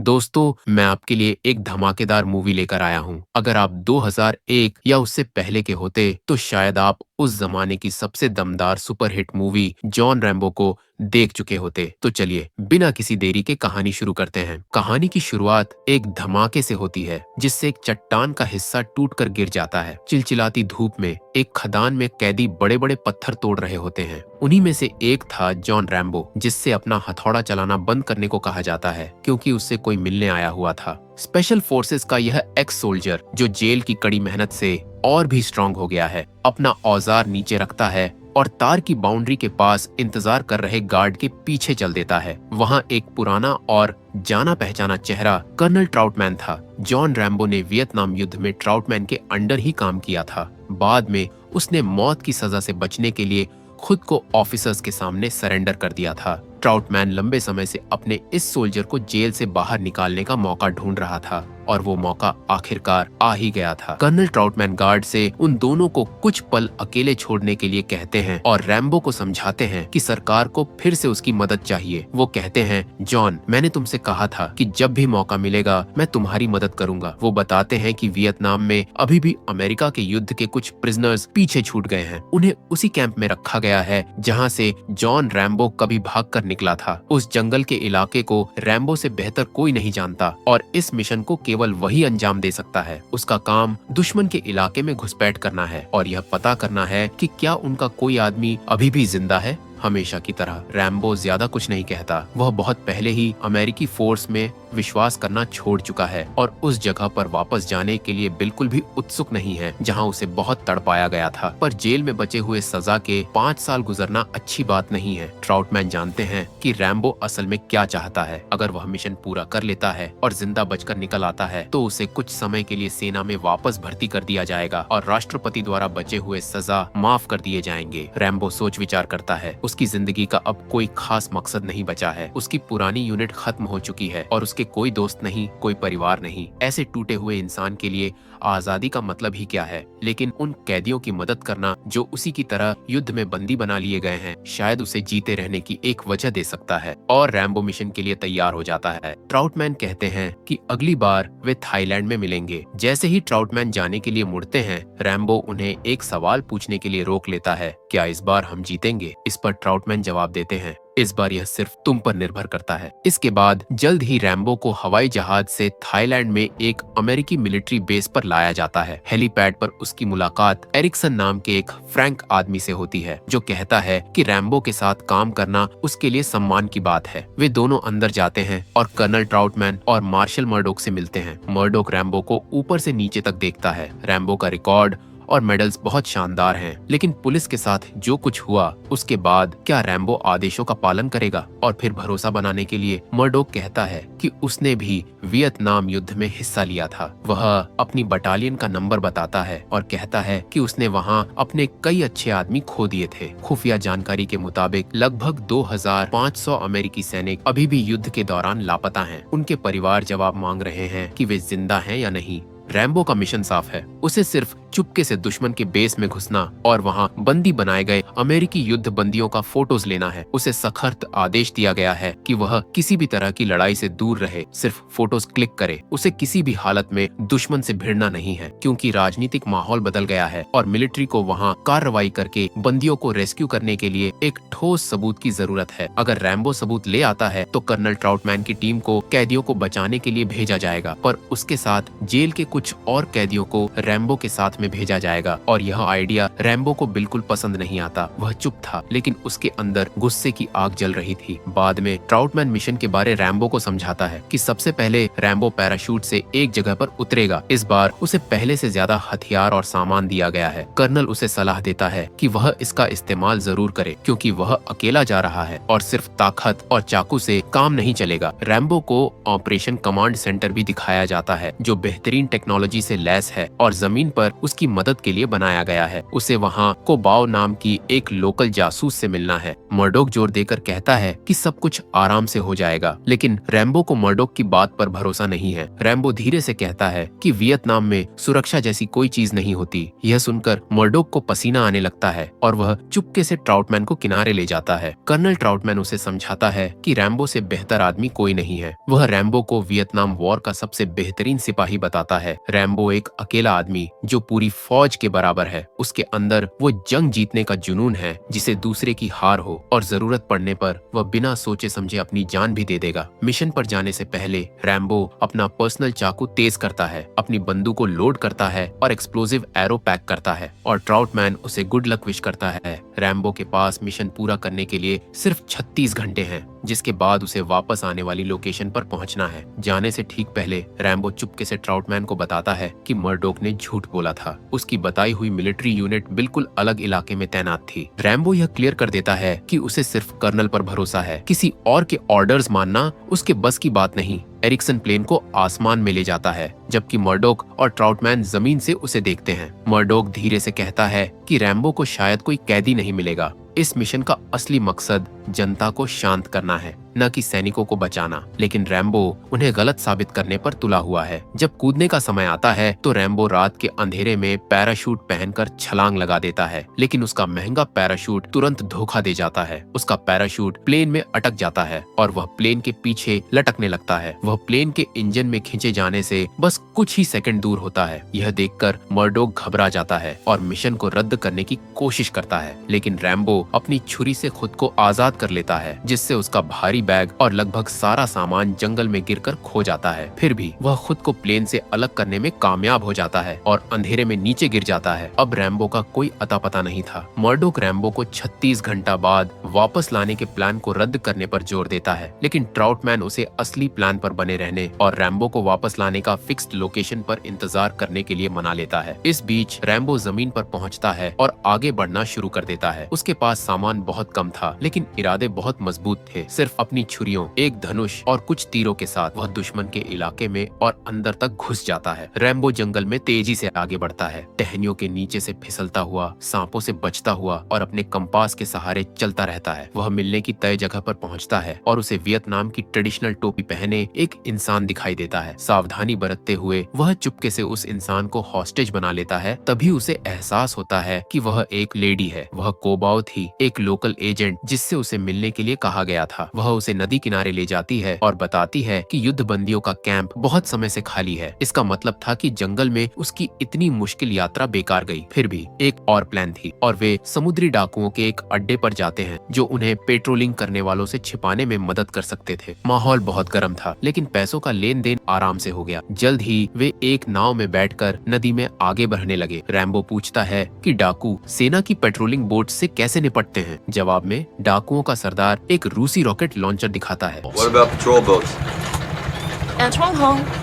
दोस्तों, मैं आपके लिए एक धमाकेदार मूवी लेकर आया हूँ। अगर आप 2001 या उससे पहले के होते, तो शायद आप उस जमाने की सबसे दमदार सुपरहिट मूवी जॉन रैम्बो को देख चुके होते। तो चलिए, बिना किसी देरी के कहानी शुरू करते हैं। कहानी की शुरुआत एक धमाके से होती है, जिससे एक चट्टान का हिस्सा टूटकर गिर जाता है। चिलचिलाती धूप में एक खदान में कैदी बड़े-बड़े पत्थर तोड़ रहे होते हैं। उन्हीं में से एक था जॉन रैम्बो, जिससे अपना हथौड़ा चलाना बंद करने को कहा जाता है, क्योंकि उससे कोई मिलने आया हुआ था। स्पेशल फोर्सेस का यह एक्स सोल्जर, जो जेल की कड़ी मेहनत से और भी स्ट्रांग हो गया है, अपना औजार नीचे रखता है और तार की बाउंड्री के पास इंतजार कर रहे गार्ड के पीछे चल देता है। वहाँ एक पुराना और जाना पहचाना चेहरा कर्नल ट्राउटमैन था। जॉन रैम्बो ने वियतनाम युद्ध में ट्राउटमैन के अंडर ही काम किया था। बाद में उसने मौत की सजा से बचने के लिए खुद को ऑफिसर्स के सामने सरेंडर कर दिया था। ट्राउटमैन लंबे समय से अपने इस सोल्जर को जेल से बाहर निकालने का मौका ढूंढ रहा था, और वो मौका आखिरकार आ ही गया था। कर्नल ट्राउटमैन गार्ड से उन दोनों को कुछ पल अकेले छोड़ने के लिए कहते हैं और रैम्बो को समझाते हैं कि सरकार को फिर से उसकी मदद चाहिए। वो कहते हैं, जॉन, मैंने तुमसे कहा था कि जब भी मौका मिलेगा मैं तुम्हारी मदद करूंगा। वो बताते हैं कि वियतनाम में अभी भी अमेरिका के युद्ध के कुछ प्रिजनर्स पीछे छूट गए हैं। उन्हें उसी कैंप में रखा गया है जहाँ से जॉन रैम्बो कभी भाग कर निकला था। उस जंगल के इलाके को रैम्बो से बेहतर कोई नहीं जानता, और इस मिशन को केवल वही अंजाम दे सकता है। उसका काम दुश्मन के इलाके में घुसपैठ करना है और यह पता करना है कि क्या उनका कोई आदमी अभी भी जिंदा है। हमेशा की तरह रैम्बो ज्यादा कुछ नहीं कहता। वह बहुत पहले ही अमेरिकी फोर्स में विश्वास करना छोड़ चुका है और उस जगह पर वापस जाने के लिए बिल्कुल भी उत्सुक नहीं है जहां उसे बहुत तड़पाया गया था। पर जेल में बचे हुए सजा के 5 साल गुजरना अच्छी बात नहीं है। ट्राउटमैन जानते हैं कि रैम्बो असल में क्या चाहता है। अगर वह मिशन पूरा कर लेता है और जिंदा बचकर निकल आता है, तो उसे कुछ समय के लिए सेना में वापस भर्ती कर दिया जाएगा और राष्ट्रपति द्वारा बचे हुए सजा माफ कर दिए जाएंगे। रैम्बो सोच विचार करता है। उसकी जिंदगी का अब कोई खास मकसद नहीं बचा है। उसकी पुरानी यूनिट खत्म हो चुकी है और उसके कोई दोस्त नहीं, कोई परिवार नहीं। ऐसे टूटे हुए इंसान के लिए आजादी का मतलब ही क्या है? लेकिन उन कैदियों की मदद करना जो उसी की तरह युद्ध में बंदी बना लिए गए हैं, शायद उसे जीते रहने की एक वजह दे सकता है। और रैम्बो मिशन के लिए तैयार हो जाता है। ट्राउटमैन कहते हैं कि अगली बार वे थाईलैंड में मिलेंगे। जैसे ही ट्राउटमैन जाने के लिए मुड़ते हैं, रैम्बो उन्हें एक सवाल पूछने के लिए रोक लेता है, क्या इस बार हम जीतेंगे? इस पर ट्राउटमैन जवाब देते हैं, इस बार यह सिर्फ तुम पर निर्भर करता है। इसके बाद जल्द ही रैम्बो को हवाई जहाज से थाईलैंड में एक अमेरिकी मिलिट्री बेस पर लाया जाता है। हेलीपैड पर उसकी मुलाकात एरिक्सन नाम के एक फ्रैंक आदमी से होती है, जो कहता है कि रैम्बो के साथ काम करना उसके लिए सम्मान की बात है। वे दोनों अंदर जाते हैं और कर्नल ट्राउटमैन और मार्शल मर्डोक से मिलते हैं। मर्डोक रैम्बो को ऊपर से नीचे तक देखता है। रैम्बो का रिकॉर्ड और मेडल्स बहुत शानदार हैं, लेकिन पुलिस के साथ जो कुछ हुआ उसके बाद क्या रैम्बो आदेशों का पालन करेगा? और फिर भरोसा बनाने के लिए मर्डोक कहता है कि उसने भी वियतनाम युद्ध में हिस्सा लिया था। वह अपनी बटालियन का नंबर बताता है और कहता है कि उसने वहां अपने कई अच्छे आदमी खो दिए थे। खुफिया जानकारी के मुताबिक लगभग 2500 अमेरिकी सैनिक अभी भी युद्ध के दौरान लापता हैं। उनके परिवार जवाब मांग रहे हैं कि वे जिंदा हैं या नहीं। रैम्बो का मिशन साफ है। उसे सिर्फ चुपके से दुश्मन के बेस में घुसना और वहां बंदी बनाए गए अमेरिकी युद्ध बंदियों का फोटोज लेना है। उसे सख्त आदेश दिया गया है कि वह किसी भी तरह की लड़ाई से दूर रहे, सिर्फ फोटोज क्लिक करे। उसे किसी भी हालत में दुश्मन से भिड़ना नहीं है, क्योंकि राजनीतिक माहौल बदल गया है और मिलिट्री को वहां कार्रवाई करके बंदियों को रेस्क्यू करने के लिए एक ठोस सबूत की जरूरत है। अगर रैम्बो सबूत ले आता है, तो कर्नल ट्राउटमैन की टीम को कैदियों को बचाने के लिए भेजा जाएगा, पर उसके साथ जेल के कुछ और कैदियों को रैम्बो के साथ में भेजा जाएगा। और यह आइडिया रैम्बो को बिल्कुल पसंद नहीं आता। वह चुप था, लेकिन उसके अंदर गुस्से की आग जल रही थी। बाद में ट्राउटमैन मिशन के बारे रैम्बो को समझाता है कि सबसे पहले रैम्बो पैराशूट से एक जगह पर उतरेगा। इस बार उसे पहले से ज्यादा हथियार और सामान दिया गया है। कर्नल उसे सलाह देता है कि वह इसका इस्तेमाल जरूर करे, क्योंकि वह अकेला जा रहा है और सिर्फ ताकत और चाकू से काम नहीं चलेगा। रैम्बो को ऑपरेशन कमांड सेंटर भी दिखाया जाता है, जो बेहतरीन टेक्नोलॉजी टेक्नोलॉजी से लैस है और जमीन पर उसकी मदद के लिए बनाया गया है। उसे वहाँ कोबाओ नाम की एक लोकल जासूस से मिलना है। मर्डोक जोर देकर कहता है कि सब कुछ आराम से हो जाएगा, लेकिन रैम्बो को मर्डोक की बात पर भरोसा नहीं है। रैम्बो धीरे से कहता है कि वियतनाम में सुरक्षा जैसी कोई चीज नहीं होती। यह सुनकर मर्डोक को पसीना आने लगता है और वह चुपके से ट्राउटमैन को किनारे ले जाता है। कर्नल ट्राउटमैन उसे समझाता है कि रैम्बो से बेहतर आदमी कोई नहीं है। वह रैम्बो को वियतनाम वॉर का सबसे बेहतरीन सिपाही बताता है। रैम्बो एक अकेला आदमी जो पूरी फौज के बराबर है। उसके अंदर वो जंग जीतने का जुनून है जिसे दूसरे की हार हो, और जरूरत पड़ने पर वह बिना सोचे समझे अपनी जान भी दे देगा। मिशन पर जाने से पहले रैम्बो अपना पर्सनल चाकू तेज करता है, अपनी बंदूक को लोड करता है और एक्सप्लोसिव एरो पैक करता है, और ट्राउटमैन उसे गुड लक विश करता है। रैम्बो के पास मिशन पूरा करने के लिए सिर्फ 36 घंटे हैं, जिसके बाद उसे वापस आने वाली लोकेशन पर पहुंचना है। जाने से ठीक पहले रैम्बो चुपके से ट्राउटमैन को बताता है कि मर्डोक ने झूठ बोला था। उसकी बताई हुई मिलिट्री यूनिट बिल्कुल अलग इलाके में तैनात थी। रैम्बो यह क्लियर कर देता है कि उसे सिर्फ कर्नल पर भरोसा है, किसी और के ऑर्डर्स मानना उसके बस की बात नहीं। एरिक्सन प्लेन को आसमान में ले जाता है, जबकि मर्डोक और ट्राउटमैन जमीन से उसे देखते हैं। मर्डोक धीरे से कहता है कि रैम्बो को शायद कोई कैदी नहीं मिलेगा। इस मिशन का असली मकसद जनता को शांत करना है, न कि सैनिकों को बचाना। लेकिन रैम्बो उन्हें गलत साबित करने पर तुला हुआ है। जब कूदने का समय आता है तो रैम्बो रात के अंधेरे में पैराशूट पहनकर छलांग लगा देता है, लेकिन उसका महंगा पैराशूट तुरंत धोखा दे जाता है। उसका पैराशूट प्लेन में अटक जाता है और वह प्लेन के पीछे लटकने लगता है। वह प्लेन के इंजन में खींचे जाने से बस कुछ ही सेकंड दूर होता है। यह देखकर मर्डोक घबरा जाता है और मिशन को रद्द करने की कोशिश करता है, लेकिन रैम्बो अपनी छुरी से खुद को आजाद कर लेता है, जिससे उसका भारी बैग और लगभग सारा सामान जंगल में गिरकर खो जाता है। फिर भी वह खुद को प्लेन से अलग करने में कामयाब हो जाता है और अंधेरे में नीचे गिर जाता है। अब रैम्बो का कोई अता पता नहीं था। मर्डोक रैम्बो को 36 घंटा बाद वापस लाने के प्लान को रद्द करने पर जोर देता है, लेकिन ट्राउटमैन उसे असली प्लान पर बने रहने और रैम्बो को वापस लाने का फिक्स्ड लोकेशन पर इंतजार करने के लिए मना लेता है। इस बीच रैम्बो जमीन पर पहुंचता है और आगे बढ़ना शुरू कर देता है। उसके पास सामान बहुत कम था, लेकिन इरादे बहुत मजबूत थे। सिर्फ अपनी छुरियों, एक धनुष और कुछ तीरों के साथ वह दुश्मन के इलाके में और अंदर तक घुस जाता है। रैम्बो जंगल में तेजी से आगे बढ़ता है, टहनियों के नीचे से फिसलता हुआ, सांपों से बचता हुआ और अपने कंपास के सहारे चलता रहता है। वह मिलने की तय जगह पर पहुंचता है और उसे वियतनाम की ट्रेडिशनल टोपी पहने एक इंसान दिखाई देता है। सावधानी बरतते हुए वह चुपके से उस इंसान को हॉस्टेज बना लेता है। तभी उसे एहसास होता है कि वह एक लेडी है। वह कोबाओ थी, एक लोकल एजेंट जिससे उसे मिलने के लिए कहा गया था। वह उसे नदी किनारे ले जाती है और बताती है कि युद्ध बंदियों का कैंप बहुत समय से खाली है। इसका मतलब था कि जंगल में उसकी इतनी मुश्किल यात्रा बेकार गई। फिर भी एक और प्लान थी और वे समुद्री डाकुओं के एक अड्डे पर जाते हैं जो उन्हें पेट्रोलिंग करने वालों से छिपाने में मदद कर सकते थे। माहौल बहुत गर्म था, लेकिन पैसों का लेन देन आराम से हो गया। जल्द ही वे एक नाव में बैठकर नदी में आगे बढ़ने लगे। रैम्बो पूछता है कि डाकू सेना की पेट्रोलिंग बोट से कैसे निपटते हैं। जवाब में डाकुओं का सरदार एक रूसी रॉकेट लॉन्चर दिखाता है। What about patrol boats?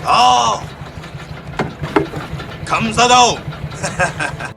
Oh! 감사도!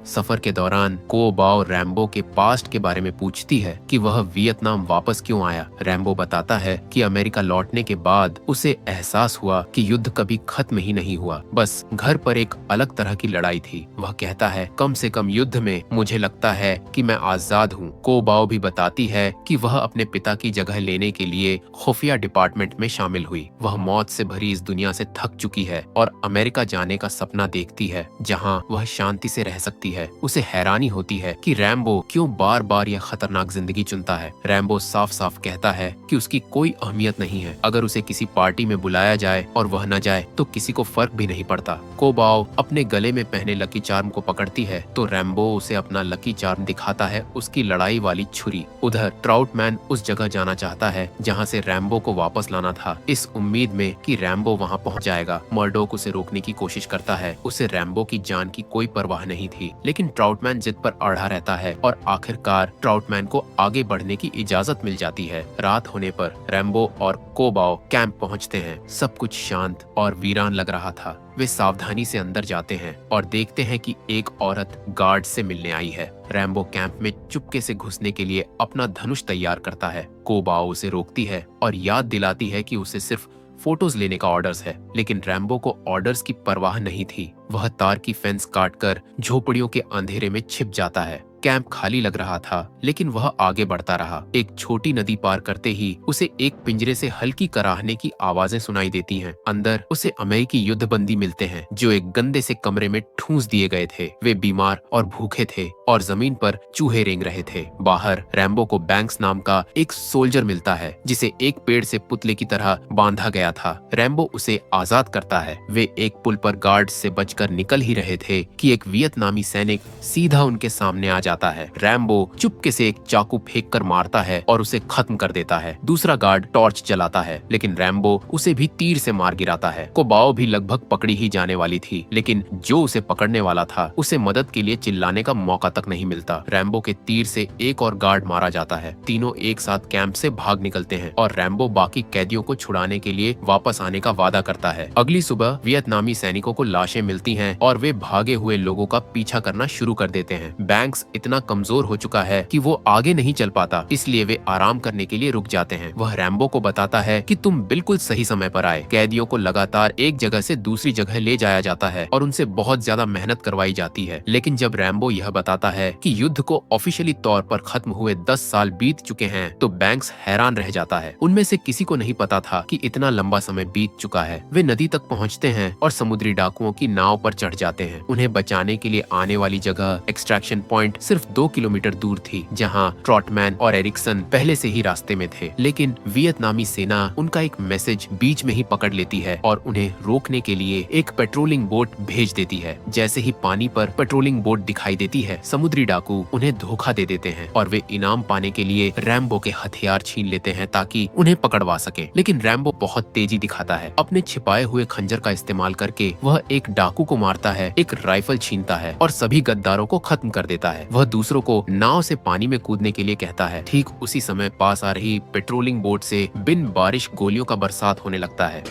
सफर के दौरान कोबाओ रैम्बो के पास्ट के बारे में पूछती है कि वह वियतनाम वापस क्यों आया। रैम्बो बताता है कि अमेरिका लौटने के बाद उसे एहसास हुआ कि युद्ध कभी खत्म ही नहीं हुआ, बस घर पर एक अलग तरह की लड़ाई थी। वह कहता है, कम से कम युद्ध में मुझे लगता है कि मैं आजाद हूँ। कोबाओ भी बताती है कि वह अपने पिता की जगह लेने के लिए खुफिया डिपार्टमेंट में शामिल हुई। वह मौत से भरी इस दुनिया से थक चुकी है और अमेरिका जाने का सपना देखती है, जहाँ वह शांति से रह सकती है। उसे हैरानी होती है कि रैम्बो क्यों बार बार यह खतरनाक जिंदगी चुनता है। रैम्बो साफ साफ कहता है कि उसकी कोई अहमियत नहीं है। अगर उसे किसी पार्टी में बुलाया जाए और वह न जाए तो किसी को फर्क भी नहीं पड़ता। कोबाओ अपने गले में पहने लकी चार्म को पकड़ती है तो रैम्बो उसे अपना लकी चार्म दिखाता है, उसकी लड़ाई वाली छुरी। उधर ट्राउटमैन उस जगह जाना चाहता है जहाँ से रैम्बो को वापस लाना था, इस उम्मीद में कि रैम्बो वहाँ पहुँच जाएगा। मर्डोक उसे रोकने की कोशिश करता है। उसे रैम्बो की जान की कोई परवाह नहीं थी, लेकिन ट्राउटमैन जिद पर अड़ा रहता है और आखिरकार ट्राउटमैन को आगे बढ़ने की इजाजत मिल जाती है। रात होने पर रैम्बो और कोबाओ कैंप पहुंचते हैं। सब कुछ शांत और वीरान लग रहा था। वे सावधानी से अंदर जाते हैं और देखते हैं कि एक औरत गार्ड से मिलने आई है। रैम्बो कैंप में चुपके से घुसने के लिए अपना धनुष तैयार करता है। कोबाओ उसे रोकती है और याद दिलाती है कि उसे सिर्फ फोटोज लेने का ऑर्डर्स है, लेकिन रैम्बो को ऑर्डर्स की परवाह नहीं थी। वह तार की फेंस काटकर झोपड़ियों के अंधेरे में छिप जाता है। कैंप खाली लग रहा था, लेकिन वह आगे बढ़ता रहा। एक छोटी नदी पार करते ही उसे एक पिंजरे से हल्की कराहने की आवाजें सुनाई देती हैं। अंदर उसे अमेरिकी युद्धबंदी मिलते हैं, जो एक गंदे से कमरे में ठूंस दिए गए थे। वे बीमार और भूखे थे और जमीन पर चूहे रेंग रहे थे। बाहर रैम्बो को बैंक्स नाम का एक सोल्जर मिलता है, जिसे एक पेड़ से पुतले की तरह बांधा गया था। रैम्बो उसे आजाद करता है। वे एक पुल पर गार्ड से बचकर निकल ही रहे थे कि एक वियतनामी सैनिक सीधा उनके सामने आ जाता है। रैम्बो चुपके से एक चाकू फेंक कर मारता है और उसे खत्म कर देता है। दूसरा गार्ड टॉर्च जलाता है, लेकिन रैम्बो उसे भी तीर से मार गिराता है। कोबाओ भी लगभग पकड़ी ही जाने वाली थी, लेकिन जो उसे पकड़ने वाला था उसे मदद के लिए चिल्लाने का मौका तक नहीं मिलता। रैम्बो के तीर से एक और गार्ड मारा जाता है। तीनों एक साथ कैंप से भाग निकलते हैं और रैम्बो बाकी कैदियों को छुड़ाने के लिए वापस आने का वादा करता है। अगली सुबह वियतनामी सैनिकों को लाशें मिलती हैं और वे भागे हुए लोगों का पीछा करना शुरू कर देते हैं। बैंक्स इतना कमजोर हो चुका है कि वो आगे नहीं चल पाता, इसलिए वे आराम करने के लिए रुक जाते हैं। वह रैम्बो को बताता है कि तुम बिल्कुल सही समय पर आए। कैदियों को लगातार एक जगह से दूसरी जगह ले जाया जाता है और उनसे बहुत ज्यादा मेहनत करवाई जाती है। लेकिन जब रैम्बो यह बताता है कि युद्ध को ऑफिशियली तौर पर खत्म हुए 10 साल बीत चुके हैं, तो बैंक्स हैरान रह जाता है। उनमें से किसी को नहीं पता था कि इतना लंबा समय बीत चुका है। वे नदी तक पहुंचते हैं और समुद्री डाकुओं की नाव पर चढ़ जाते हैं। उन्हें बचाने के लिए आने वाली जगह एक्सट्रैक्शन पॉइंट सिर्फ 2 किलोमीटर दूर थी, जहां ट्रॉटमैन और एरिक्सन पहले से ही रास्ते में थे। लेकिन वियतनामी सेना उनका एक मैसेज बीच में ही पकड़ लेती है और उन्हें रोकने के लिए एक पेट्रोलिंग बोट भेज देती है। जैसे ही पानी पर पेट्रोलिंग बोट दिखाई देती है, समुद्री डाकू उन्हें धोखा दे देते हैं और वे इनाम पाने के लिए रैम्बो के हथियार छीन लेते हैं ताकि उन्हें पकड़वा सके। लेकिन रैम्बो बहुत तेजी दिखाता है। अपने छिपाए हुए खंजर का इस्तेमाल करके वह एक डाकू को मारता है, एक राइफल छीनता है और सभी गद्दारों को खत्म कर देता है। वह दूसरों को नाव से पानी में कूदने के लिए कहता है। ठीक उसी समय पास आ रही पेट्रोलिंग बोट से बिन बारिश गोलियों का बरसात होने लगता है।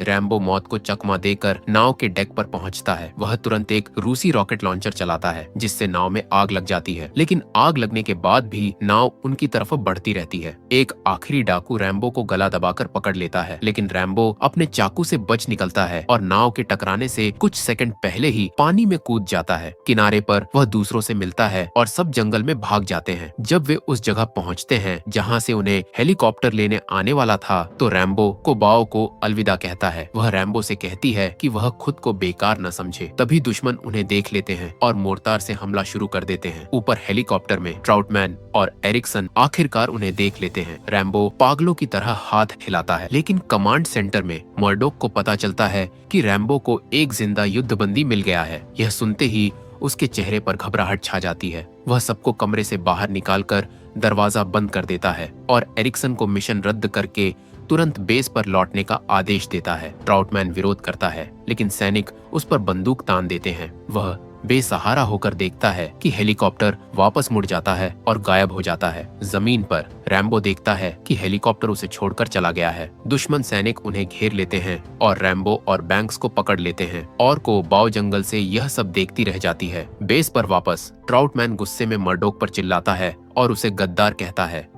रैम्बो मौत को चकमा देकर नाव के डेक पर पहुंचता है। वह तुरंत एक रूसी रॉकेट लॉन्चर चलाता है, जिससे नाव में आग लग जाती है। लेकिन आग लगने के बाद भी नाव उनकी तरफ बढ़ती रहती है। एक आखिरी डाकू रैम्बो को गला दबाकर पकड़ लेता है, लेकिन रैम्बो अपने चाकू से बच निकलता है और नाव के टकराने से कुछ सेकंड पहले ही पानी में कूद जाता है। किनारे पर वह दूसरों से मिलता है और सब जंगल में भाग जाते हैं। जब वे उस जगह पहुंचते हैं जहां से उन्हें हेलीकॉप्टर लेने आने वाला था, तो रैम्बो कोबाओ को अलविदा कहता है। वह रैम्बो से कहती है कि वह खुद को बेकार न समझे। तभी दुश्मन उन्हें देख लेते हैं और मोर्टार से हमला शुरू कर देते हैं। ऊपर हेलीकॉप्टर में ट्राउटमैन और एरिक्सन आखिरकार उन्हें देख लेते हैं। रैम्बो पागलों की तरह हाथ हिलाता है, लेकिन कमांड सेंटर में मर्डोक को पता चलता है कि रैम्बो को एक जिंदा युद्धबंदी मिल गया है। यह सुनते ही उसके चेहरे पर घबराहट छा जाती है। वह सबको कमरे से बाहर निकालकर दरवाजा बंद कर देता है और एरिक्सन को मिशन रद्द करके तुरंत बेस पर लौटने का आदेश देता है। ट्राउटमैन विरोध करता है, लेकिन सैनिक उस पर बंदूक तान देते हैं। वह बेसहारा होकर देखता है कि हेलीकॉप्टर वापस मुड़ जाता है और गायब हो जाता है। जमीन पर रैम्बो देखता है कि हेलीकॉप्टर उसे छोड़कर चला गया है। दुश्मन सैनिक उन्हें घेर लेते हैं और रैम्बो और बैंक्स को पकड़ लेते हैं। और को बाव जंगल से यह सब देखती रह जाती है। बेस पर वापस ट्राउटमैन गुस्से में मर्डोक पर चिल्लाता है और उसे गद्दार कहता है।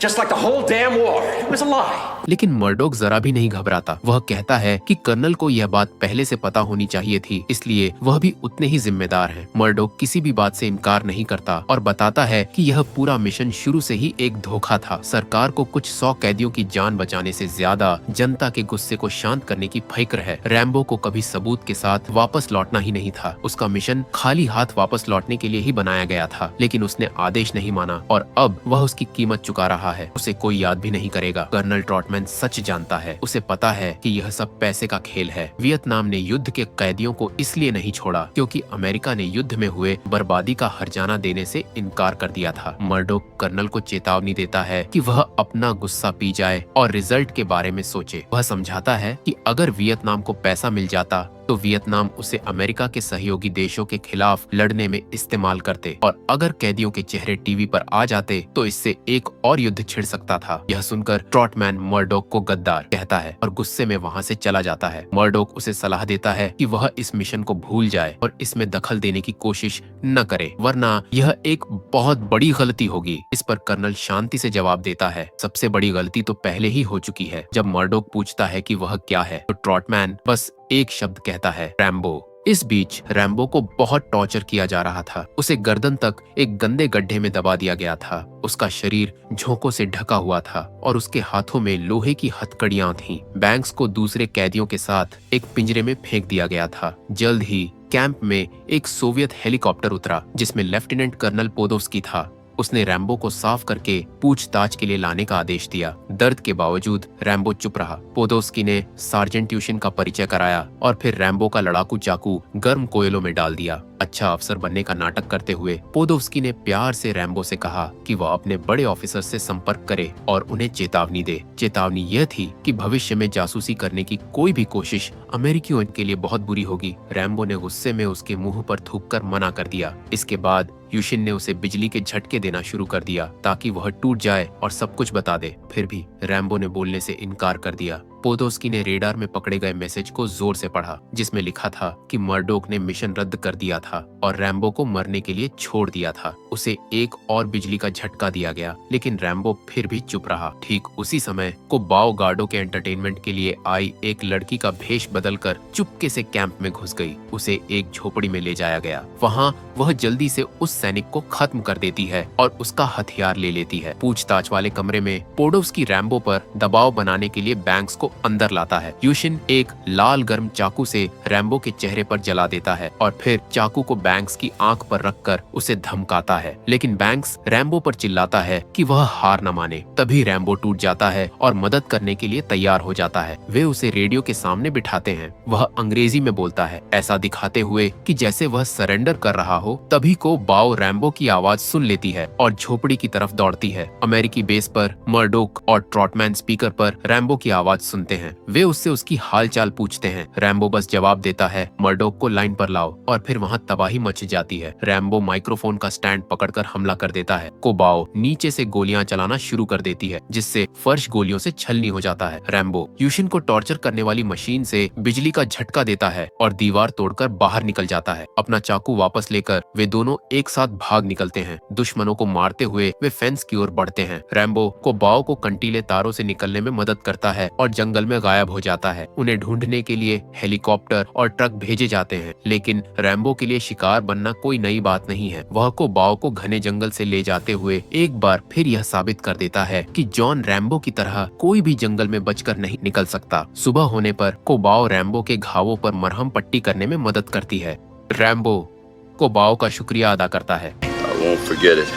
Just like the whole damn war. It was a lie. लेकिन मर्डोक जरा भी नहीं घबराता। वह कहता है कि कर्नल को यह बात पहले से पता होनी चाहिए थी, इसलिए वह भी उतने ही जिम्मेदार हैं। मर्डोक किसी भी बात से इनकार नहीं करता और बताता है कि यह पूरा मिशन शुरू से ही एक धोखा था। सरकार को कुछ 100 कैदियों की जान बचाने से ज्यादा जनता के गुस्से को शांत करने की फिक्र है। रैम्बो को कभी सबूत के साथ वापस लौटना ही नहीं था। उसका मिशन खाली हाथ वापस लौटने के लिए ही बनाया गया था, लेकिन उसने आदेश नहीं माना और अब वह उसकी कीमत चुका रहा है। उसे कोई याद भी नहीं करेगा। कर्नल ट्रॉटमैन सच जानता है। उसे पता है कि यह सब पैसे का खेल है। वियतनाम ने युद्ध के कैदियों को इसलिए नहीं छोड़ा क्योंकि अमेरिका ने युद्ध में हुए बर्बादी का हर्जाना देने से इनकार कर दिया था। मर्डोक कर्नल को चेतावनी देता है कि वह अपना गुस्सा पी जाए और रिजल्ट के बारे में सोचे। वह समझाता है कि अगर वियतनाम को पैसा मिल जाता तो वियतनाम उसे अमेरिका के सहयोगी देशों के खिलाफ लड़ने में इस्तेमाल करते और अगर कैदियों के चेहरे टीवी पर आ जाते तो इससे एक और युद्ध छिड़ सकता था। यह सुनकर ट्रॉटमैन मर्डोक को गद्दार कहता है और गुस्से में वहाँ से चला जाता है। मर्डोक उसे सलाह देता है कि वह इस मिशन को भूल जाए और इसमें दखल देने की कोशिश न करे, वरना यह एक बहुत बड़ी गलती होगी। इस पर कर्नल शांति से जवाब देता है, सबसे बड़ी गलती तो पहले ही हो चुकी है। जब मर्डोक पूछता है कि वह क्या है तो ट्रॉटमैन बस एक शब्द कहता है, रैम्बो। इस बीच रैम्बो को बहुत टॉर्चर किया जा रहा था। उसे गर्दन तक एक गंदे गड्ढे में दबा दिया गया था। उसका शरीर झोंकों से ढका हुआ था और उसके हाथों में लोहे की हथकड़ियां थीं। बैंक्स को दूसरे कैदियों के साथ एक पिंजरे में फेंक दिया गया था। जल्द ही कैंप में एक सोवियत हेलीकॉप्टर उतरा जिसमें लेफ्टिनेंट कर्नल पोदोव्स्की था। उसने रैम्बो को साफ करके पूछताछ के लिए लाने का आदेश दिया। दर्द के बावजूद रैम्बो चुप रहा। पोदोव्स्की ने सार्जेंट ट्यूशन का परिचय कराया और फिर रैम्बो का लड़ाकू चाकू गर्म कोयलों में डाल दिया। अच्छा अफसर बनने का नाटक करते हुए पोदोव्स्की ने प्यार से रैम्बो से कहा कि वह अपने बड़े ऑफिसर से संपर्क करे और उन्हें चेतावनी दे। चेतावनी यह थी कि भविष्य में जासूसी करने की कोई भी कोशिश अमेरिकियों के लिए बहुत बुरी होगी। रैम्बो ने गुस्से में उसके मुंह पर थूककर मना कर दिया। इसके बाद यूशिन ने उसे बिजली के झटके देना शुरू कर दिया ताकि वह टूट जाए और सब कुछ बता दे। फिर भी रैम्बो ने बोलने से इनकार कर दिया। पोदोव्स्की ने रेडार में पकड़े गए मैसेज को जोर से पढ़ा जिसमें लिखा था कि मर्डोक ने मिशन रद्द कर दिया था और रैम्बो को मरने के लिए छोड़ दिया था। उसे एक और बिजली का झटका दिया गया लेकिन रैम्बो फिर भी चुप रहा। ठीक उसी समय को बाओ गार्डो के एंटरटेनमेंट के लिए आई एक लड़की का भेष बदलकर चुपके से कैंप में घुस गई। उसे एक झोपड़ी में ले जाया गया। वहाँ वह जल्दी से उस सैनिक को खत्म कर देती है और उसका हथियार ले लेती है। पूछताछ वाले कमरे में पोडोव्स्की रैम्बो पर दबाव बनाने के लिए बैंक्स को अंदर लाता है। यूशिन एक लाल गर्म चाकू से रैम्बो के चेहरे पर जला देता है और फिर चाकू को बैंक्स की आंख पर रखकर उसे धमकाता है, लेकिन बैंक्स रैम्बो पर चिल्लाता है कि वह हार न माने। तभी रैम्बो टूट जाता है और मदद करने के लिए तैयार हो जाता है। वे उसे रेडियो के सामने बिठाते हैं। वह अंग्रेजी में बोलता है, ऐसा दिखाते हुए कि जैसे वह सरेंडर कर रहा हो। तभी को बाओ रैम्बो की आवाज सुन लेती है और झोपड़ी की तरफ दौड़ती है। अमेरिकी बेस पर मर्डोक और ट्रॉटमैन स्पीकर पर रैम्बो की आवाज सुनते हैं। वे उससे उसकी हालचाल पूछते हैं। रैम्बो बस जवाब देता है, मर्डोक को लाइन पर लाओ, और फिर वहाँ तबाही मच जाती है। रैम्बो माइक्रोफोन का स्टैंड पकड़कर हमला कर देता है। कोबाओ नीचे से गोलियां चलाना शुरू कर देती है जिससे फर्श गोलियों से छलनी हो जाता है। रैम्बो यूशिन को टॉर्चर करने वाली मशीन से बिजली का झटका देता है और दीवार तोड़कर बाहर निकल जाता है। अपना चाकू वापस लेकर वे दोनों एक साथ भाग निकलते हैं। दुश्मनों को मारते हुए वे फेंस की ओर बढ़ते हैं। रैम्बो कोबाओ को कंटीले तारों से निकलने में मदद करता है और जंगल में गायब हो जाता है। उन्हें ढूंढने के लिए हेलीकॉप्टर और ट्रक भेजे जाते हैं, लेकिन रैम्बो के लिए शिकार बनना कोई नई बात नहीं है। वह कोबाओ को घने जंगल से ले जाते हुए एक बार फिर यह साबित कर देता है कि जॉन रैम्बो की तरह कोई भी जंगल में बचकर नहीं निकल सकता। सुबह होने पर कोबाओ रैम्बो के घावों पर मरहम पट्टी करने में मदद करती है। रैम्बो कोबाओ का शुक्रिया अदा करता है। I won't forget it.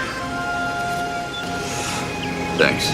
Thanks.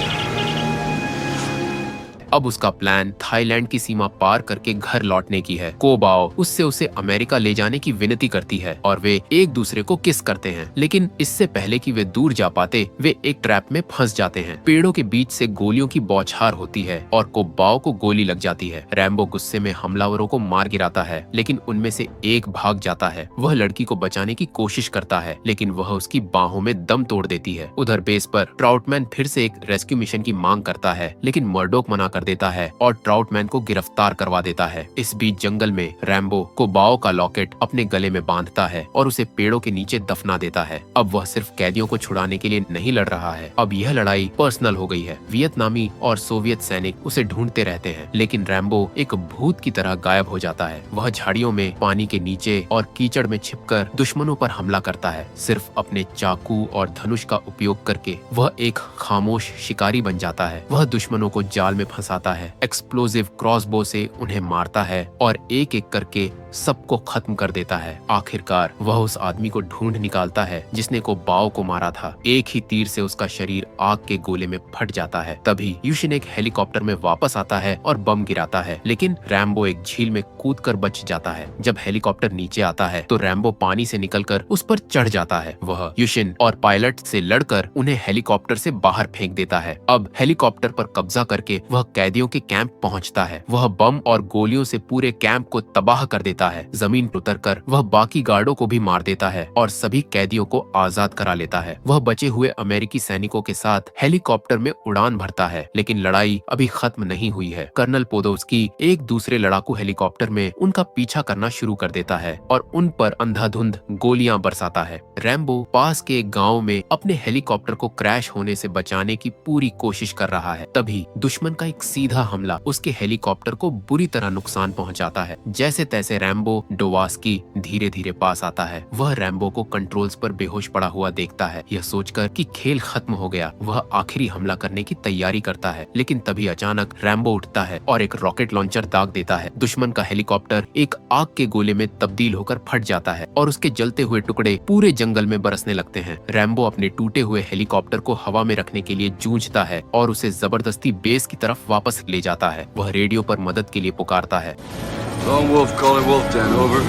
अब उसका प्लान थाईलैंड की सीमा पार करके घर लौटने की है। कोबाओ उससे उसे अमेरिका ले जाने की विनती करती है और वे एक दूसरे को किस करते हैं, लेकिन इससे पहले कि वे दूर जा पाते वे एक ट्रैप में फंस जाते हैं। पेड़ों के बीच से गोलियों की बौछार होती है और कोबाओ को गोली लग जाती है। रैम्बो गुस्से में हमलावरों को मार गिराता है, लेकिन उनमें से एक भाग जाता है। वह लड़की को बचाने की कोशिश करता है, लेकिन वह उसकी बाहों में दम तोड़ देती है। उधर बेस पर ट्राउटमैन फिर से एक रेस्क्यू मिशन की मांग करता है, लेकिन मर्डोक मना कर देता है और ट्राउटमैन को गिरफ्तार करवा देता है। इस बीच जंगल में रैम्बो कोबाओ का लॉकेट अपने गले में बांधता है और उसे पेड़ों के नीचे दफना देता है। अब वह सिर्फ कैदियों को छुड़ाने के लिए नहीं लड़ रहा है, अब यह लड़ाई पर्सनल हो गई है। वियतनामी और सोवियत सैनिक उसे ढूंढते रहते हैं, लेकिन रैम्बो एक भूत की तरह गायब हो जाता है। वह झाड़ियों में, पानी के नीचे और कीचड़ में छिपकर दुश्मनों पर हमला करता है। सिर्फ अपने चाकू और धनुष का उपयोग करके वह एक खामोश शिकारी बन जाता है। वह दुश्मनों को जाल में फंसाता है, एक्सप्लोसिव क्रॉसबो से उन्हें मारता है और एक एक करके सबको खत्म कर देता है। आखिरकार वह उस आदमी को ढूंढ निकालता है जिसने कोबाओ को मारा था। एक ही तीर से उसका शरीर आग के गोले में फट जाता है। तभी यूशिन एक हेलीकॉप्टर में वापस आता है और बम गिराता है, लेकिन रैम्बो एक झील में कूदकर बच जाता है। जब हेलीकॉप्टर नीचे आता है तो रैम्बो पानी से निकलकर उस पर चढ़ जाता है। वह यूशिन और पायलट से लड़कर उन्हें हेलीकॉप्टर से बाहर फेंक देता है। अब हेलीकॉप्टर पर कब्जा करके वह कैदियों के कैंप पहुंचता है। वह बम और गोलियों से पूरे कैंप को तबाह कर देता है। जमीन पर उतरकर वह बाकी गार्डों को भी मार देता है और सभी कैदियों को आजाद करा लेता है। वह बचे हुए अमेरिकी सैनिकों के साथ हेलीकॉप्टर में उड़ान भरता है, लेकिन लड़ाई अभी खत्म नहीं हुई है। कर्नल पोदोव्स्की एक दूसरे लड़ाकू हेलीकॉप्टर में उनका पीछा करना शुरू कर देता है और उन पर अंधाधुंध गोलियां बरसाता है। रैम्बो पास के एक गांव में अपने हेलीकॉप्टर को क्रैश होने से बचाने की पूरी कोशिश कर रहा है। तभी दुश्मन का एक सीधा हमला उसके हेलीकॉप्टर को बुरी तरह नुकसान पहुंचाता है। जैसे तैसे रैम्बो डोवास्की धीरे धीरे पास आता है। वह रैम्बो को कंट्रोल्स पर बेहोश पड़ा हुआ देखता है। यह सोचकर कि खेल खत्म हो गया, वह आखिरी हमला करने की तैयारी करता है, लेकिन तभी अचानक रैम्बो उठता है और एक रॉकेट लॉन्चर दाग देता है। दुश्मन का हेलीकॉप्टर एक आग के गोले में तब्दील होकर फट जाता है और उसके जलते हुए टुकड़े पूरे जंगल में बरसने लगते हैं। रैम्बो अपने टूटे हुए हेलीकॉप्टर को हवा में रखने के लिए जूझता है और उसे जबरदस्ती बेस की तरफ वापस ले जाता है। वह रेडियो पर मदद के लिए पुकारता है। Lone Wolf calling Wolf Den, over.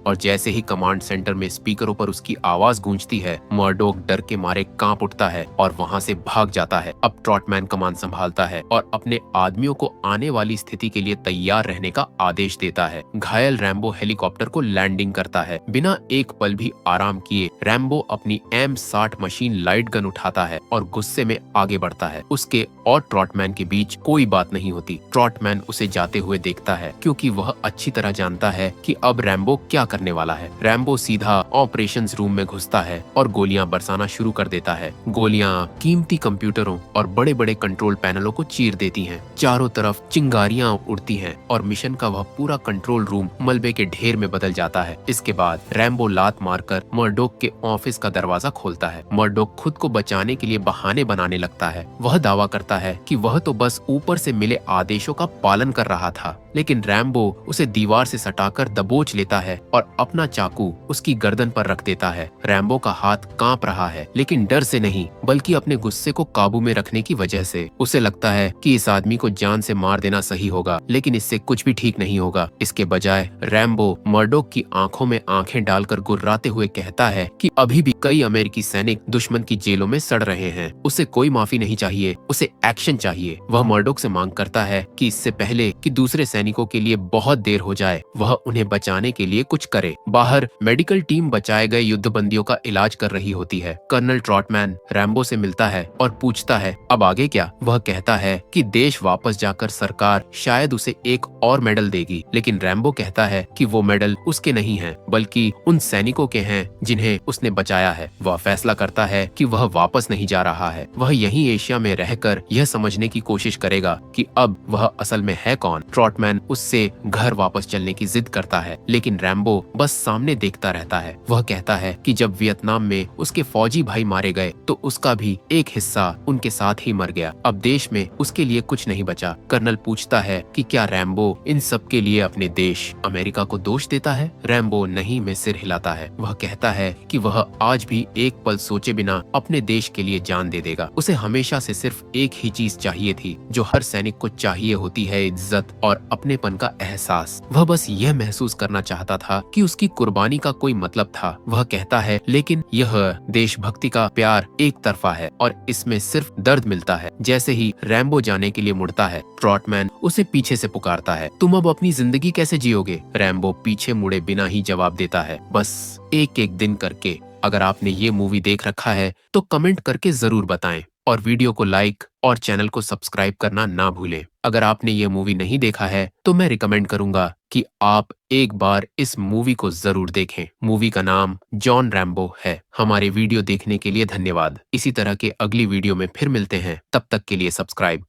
और जैसे ही कमांड सेंटर में स्पीकरों पर उसकी आवाज गूंजती है, मर्डोक डर के मारे कांप उठता है और वहां से भाग जाता है। अब ट्रॉटमैन कमान संभालता है और अपने आदमियों को आने वाली स्थिति के लिए तैयार रहने का आदेश देता है। घायल रैम्बो हेलीकॉप्टर को लैंडिंग करता है। बिना एक पल भी आराम किए रैम्बो अपनी M60 मशीन लाइट गन उठाता है और गुस्से में आगे बढ़ता है। उसके और ट्रॉटमैन के बीच कोई बात नहीं होती। ट्रॉटमैन उसे जाते हुए देखता है, क्योंकि वह अच्छी तरह जानता है कि अब रैम्बो क्या करने वाला है। रैम्बो सीधा ऑपरेशंस रूम में घुसता है और गोलियां बरसाना शुरू कर देता है। गोलियां कीमती कंप्यूटरों और बड़े बड़े कंट्रोल पैनलों को चीर देती हैं। चारों तरफ चिंगारियां उड़ती हैं और मिशन का वह पूरा कंट्रोल रूम मलबे के ढेर में बदल जाता है। इसके बाद रैम्बो लात मारकर मर्डोक के ऑफिस का दरवाजा खोलता है। मर्डोक खुद को बचाने के लिए बहाने बनाने लगता है। वह दावा करता है कि वह तो बस ऊपर से मिले आदेशों का पालन कर रहा था, लेकिन रैम्बो उसे दीवार से सटाकर दबोच लेता है और अपना चाकू उसकी गर्दन पर रख देता है। रैम्बो का हाथ कांप रहा है, लेकिन डर से नहीं बल्कि अपने गुस्से को काबू में रखने की वजह से। उसे लगता है कि इस आदमी को जान से मार देना सही होगा, लेकिन इससे कुछ भी ठीक नहीं होगा। इसके बजाय रैम्बो मर्डोक की आंखों में आंखें डालकर गुर्राते हुए कहता है कि अभी भी कई अमेरिकी सैनिक दुश्मन की जेलों में सड़ रहे हैं। उसे कोई माफी नहीं चाहिए, उसे एक्शन चाहिए। वह मर्डोक से मांग करता है कि इससे पहले कि दूसरे सैनिकों के लिए बहुत देर हो जाए, वह उन्हें बचाने के लिए कुछ करे। बाहर मेडिकल टीम बचाए गए युद्धबंदियों का इलाज कर रही होती है। कर्नल ट्रॉटमैन रैम्बो से मिलता है और पूछता है अब आगे क्या। वह कहता है कि देश वापस जाकर सरकार शायद उसे एक और मेडल देगी, लेकिन रैम्बो कहता है कि वो मेडल उसके नहीं है, बल्कि उन सैनिकों के हैं जिन्हें उसने बचाया है। वह फैसला करता है कि वह वापस नहीं जा रहा है। वह यहीं एशिया में रहकर यह समझने की कोशिश करेगा कि अब वह असल में है कौन। ट्रॉटमैन उससे घर वापस चलने की जिद करता है, लेकिन रैम्बो बस सामने देखता रहता है। वह कहता है कि जब वियतनाम में उसके फौजी भाई मारे गए तो उसका भी एक हिस्सा उनके साथ ही मर गया। अब देश में उसके लिए कुछ नहीं बचा। कर्नल पूछता है कि क्या रैम्बो इन सब के लिए अपने देश अमेरिका को दोष देता है। रैम्बो नहीं में सिर हिलाता है। वह कहता है कि वह आज भी एक पल सोचे बिना अपने देश के लिए जान दे देगा। उसे हमेशा से सिर्फ एक ही चीज चाहिए थी जो हर सैनिक को चाहिए होती है, इज्जत और अपनेपन का एहसास। वह बस यह महसूस करना चाहता था कि उसकी कुर्बानी का कोई मतलब था। वह कहता है लेकिन यह देशभक्ति का प्यार एक तरफा है और इसमें सिर्फ दर्द मिलता है। जैसे ही रैम्बो जाने के लिए मुड़ता है, ट्रॉटमैन उसे पीछे से पुकारता है, तुम अब अपनी जिंदगी कैसे जियोगे। रैम्बो पीछे मुड़े बिना ही जवाब देता है, बस एक एक दिन करके। अगर आपने ये मूवी देख रखा है तो कमेंट करके जरूर बताएं और वीडियो को लाइक और चैनल को सब्सक्राइब करना ना भूलें। अगर आपने ये मूवी नहीं देखा है तो मैं रिकमेंड करूंगा कि आप एक बार इस मूवी को जरूर देखें। मूवी का नाम जॉन रैम्बो है। हमारे वीडियो देखने के लिए धन्यवाद। इसी तरह के अगली वीडियो में फिर मिलते हैं, तब तक के लिए सब्सक्राइब